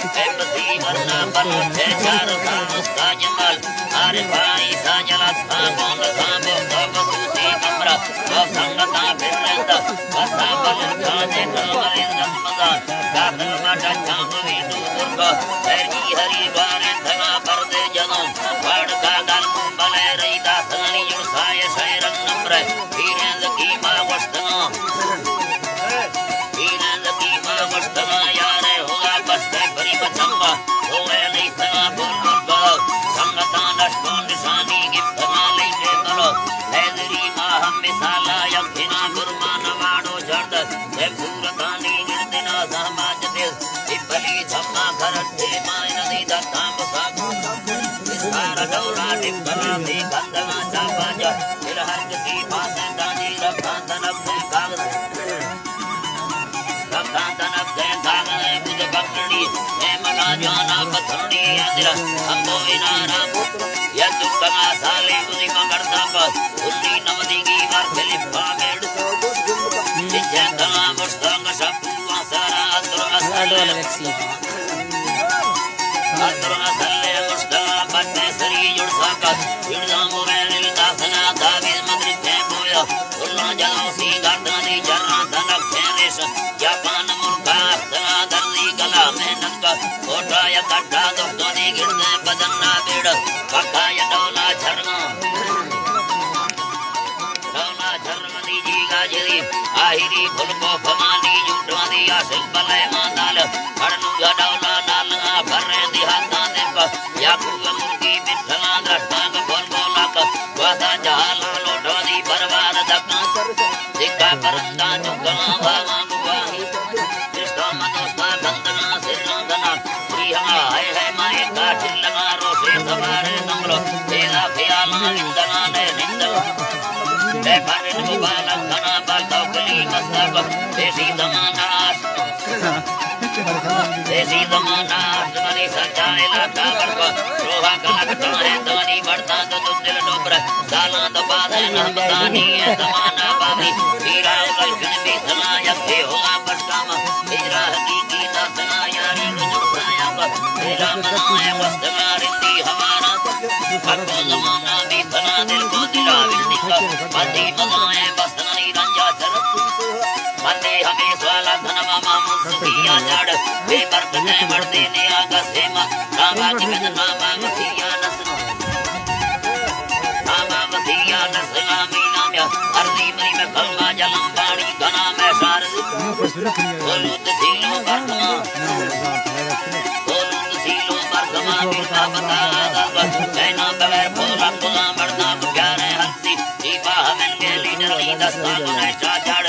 एपसी वरना बल छे चार धाम साजमल अरे भाई साजला थांबों थांबो तपसूसी कमरा अब संगता फिरलेंदा वसा बल खाने नामरे नमदा दाखल माटा चांदवी दुर्गा सरगी हरि बारे धना परदे जनो वाड़ का गल बले रही दासनी जुड़साए शैरन नम्र वीरें लगी मां वस्तना यारे होगा बस बरी बचंबा होए नहीं तना बोल बोल संगता नष्टों निशानी गिफ्तना लेके चलो हैदरी मां हम मिसाला यक्षिना गुरमान वाडो जर्द से पूरतानी निर्दिना समाज दिल इबली धम्मा करते माय नदी दत्ताम साधु सारा डोरा टिपना दे गंधमा चापाज फिर हर किसी पासे दानी रखा तनब से कागज तनब से कागज बुध बकड़ी है मना जाना पथड़ी यादिरा हमको इनारा यदुक्कमा साले बुद्धि मंगड़ता पर उन्नी नवदी की बार फिलिपा मेड जिसे तला मुस्तंग शब्दुआ सारा अतुर असले मुस्तंग बन्ने सरी जुड़ साका जुड़ना मोबाइल दासना दाविद मद्रिक है बोया उल्ला जलाओ सी गर्दनी जरा धनक फेरेश जापान मुल्का सना दर्दी गला मेहनत का कोटा या कट्टा दुखोनी गिरने बदन्ना बेड़ पक्का या डोला झरना दीजी गाजरी आहिरी फुलको फमानी जुटवानी आसिल बले मांदाल हरनु गडौला नालना भरे दिहाता देव याकूब मुर्गी बिठला दष्टांग बोल बोलाक वासा जहाला लोटवानी बरवार दक्का सिक्का परंदा चुकना भावा गुवाही कृष्ण मनोस्ता बंदना सिरंदना प्रियंगा है माए काठिल लगा रोशे सवारे नमलो तेरा ख्याला निंदना ने निंदना ते बारे नु बाला खाना बाल तौकली मस्तक देसी जमाना मनी सजाए लाटा बड़को रोहा कलकता है दानी बढ़ता तो दिल डोबरा साला दबा दे ना बतानी है जमाना बाबी हीरा गलगन भी धना यके होगा बटकामा हीरा हकीकी ना धना यारी गुजरताया बस हीरा मनाए वस्तना रिंदी हमारा हको जमाना भी धना दिल को दिला विनिका मती मनाए वस्तनी रंजा चरत मते हमें स्वाला धनवा मामू सुखिया जड़ बेबर ने मर्दे ने आगा सेमा नामा जिगन नामा मथिया नसना मी नाम्या अर्दी मरी में कलमा जलम पानी घना में सार बोलूत सीलो बर्गमा बिना बता जैना बगैर बोला पुला मर्दा प्यारे हंसी दीपा हमें लीडर ली दस्ता ने चाचड़